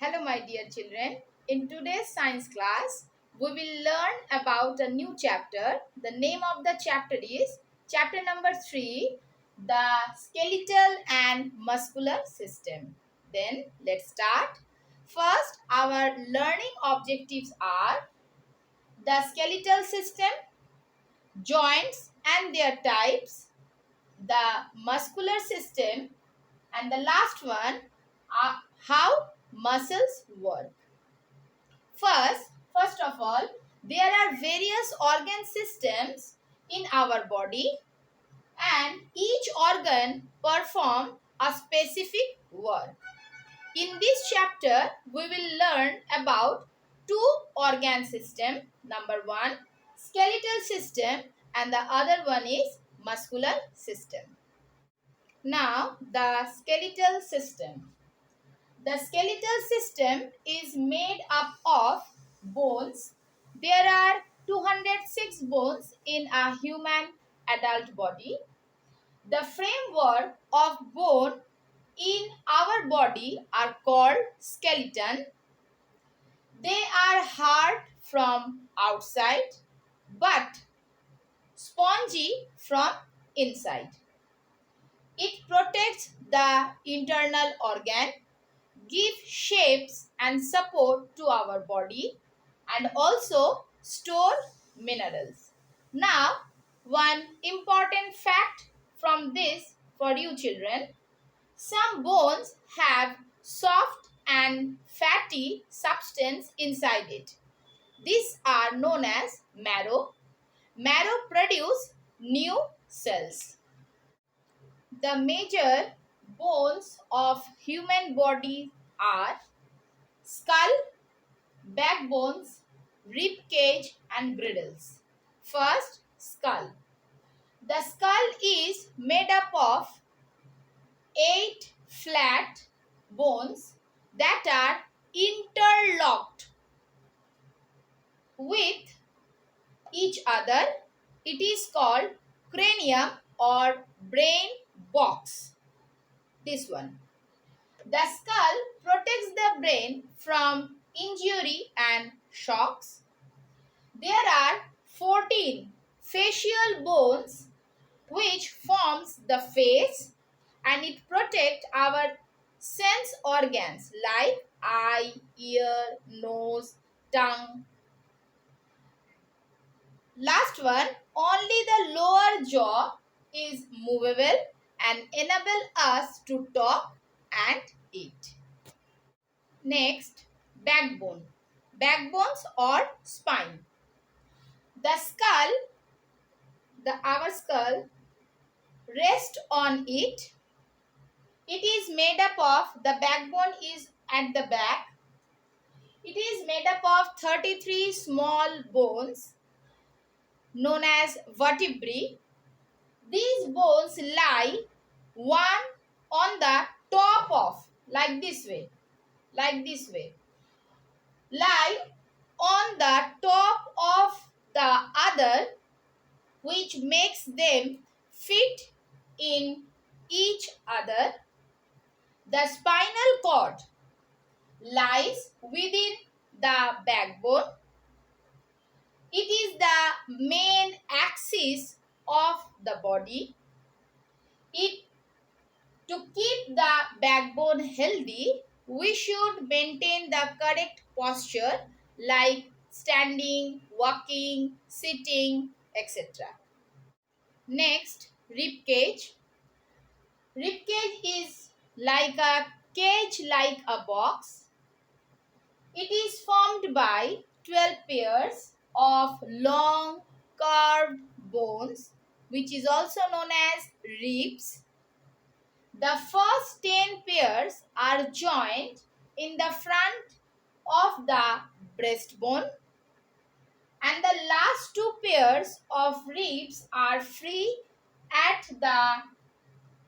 Hello, my dear children. In today's science class, we will learn about a new chapter. The name of the chapter is chapter number 3, the skeletal and muscular system. Then, let's start. First, our learning objectives are the skeletal system, joints and their types, the muscular system, and the last one, how muscles work. First of all, there are various organ systems in our body and each organ perform a specific work. In this chapter, we will learn about two organ system. Number one, skeletal system, and the other one is muscular system. Now, the skeletal system. The skeletal system is made up of bones. There are 206 bones in a human adult body. The framework of bone in our body are called skeleton. They are hard from outside but spongy from inside. It protects the internal organ, give shapes and support to our body, and also store minerals. Now, one important fact from this for you children: some bones have soft and fatty substance inside it. These are known as marrow. Marrow produce new cells. The major bones of human body are skull, backbones, rib cage and girdles. First, skull. The skull is made up of 8 flat bones that are interlocked with each other. It is called cranium or brain box. This one. The skull protects the brain from injury and shocks. There are 14 facial bones which forms the face, and it protects our sense organs like eye, ear, nose, tongue. Last one, only the lower jaw is movable and enable us to talk and eat. Next, backbone. Backbones or spine. The skull, our skull, rests on it. It is made up of, the backbone is at the back. It is made up of 33 small bones known as vertebrae. These bones lie one on the top of, like this way, lie on the top of the other, which makes them fit in each other. The spinal cord lies within the backbone. It is the main axis of the body. To keep the backbone healthy, we should maintain the correct posture like standing, walking, sitting, etc. Next, rib cage. Rib cage is like a cage like a box. It is formed by 12 pairs of long curved bones, which is also known as ribs. The first 10 pairs are joined in the front of the breastbone, and the last 2 pairs of ribs are free at the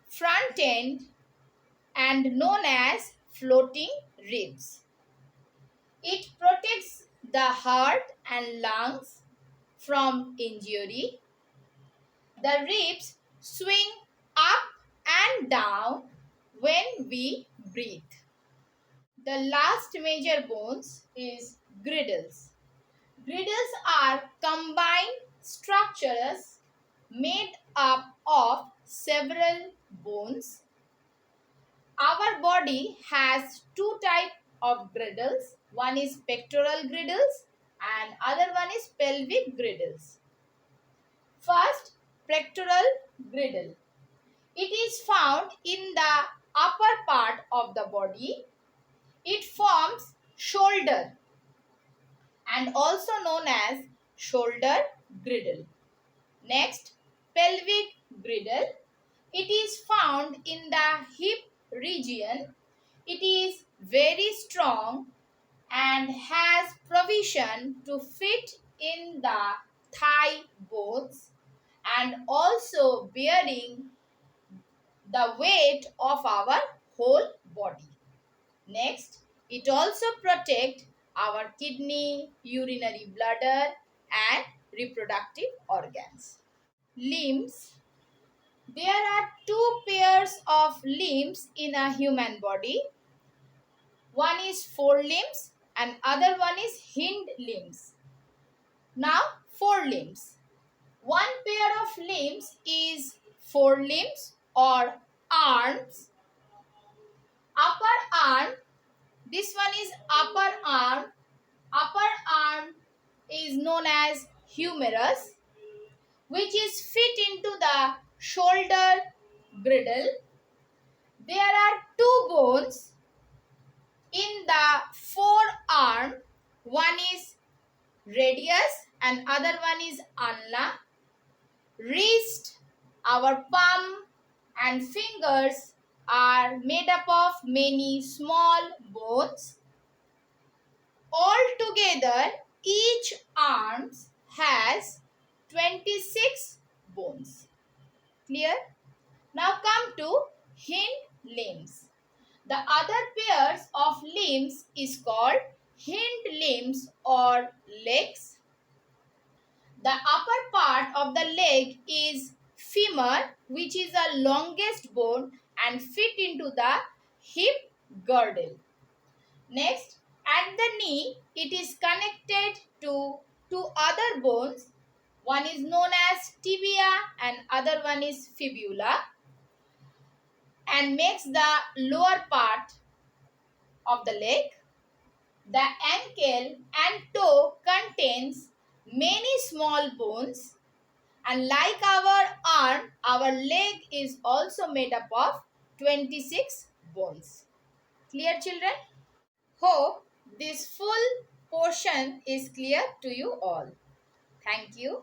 front end and known as floating ribs. It protects the heart and lungs from injury. The ribs swing up and down when we breathe. The last major bones is girdles. Girdles are combined structures made up of several bones. Our body has two types of girdles. One is pectoral girdles and other one is pelvic girdles. First, pectoral girdle. It is found in the upper part of the body. It forms shoulder and also known as shoulder girdle. Next, pelvic girdle. It is found in the hip region. It is very strong and has provision to fit in the thigh bones and also bearing the weight of our whole body. Next, it also protects our kidney, urinary bladder and reproductive organs. Limbs. There are two pairs of limbs in a human body. One is forelimbs and other one is hind limbs. Now, forelimbs. One pair of limbs is forelimbs or arms. Upper arm. This one is upper arm. Upper arm is known as humerus, which is fit into the shoulder girdle. There are two bones in the forearm. One is radius and other one is ulna. Wrist, our palm and fingers are made up of many small bones. Altogether, each arm has 26 bones. Clear? Now come to hind limbs. The other pairs of limbs is called hind limbs or legs. The upper part of the leg is femur, which is the longest bone and fit into the hip girdle. Next, at the knee, it is connected to two other bones. One is known as tibia and other one is fibula and makes the lower part of the leg. The ankle and toe contains many small bones, and like our arm, our leg is also made up of 26 bones. Clear, children? Hope this full portion is clear to you all. Thank you.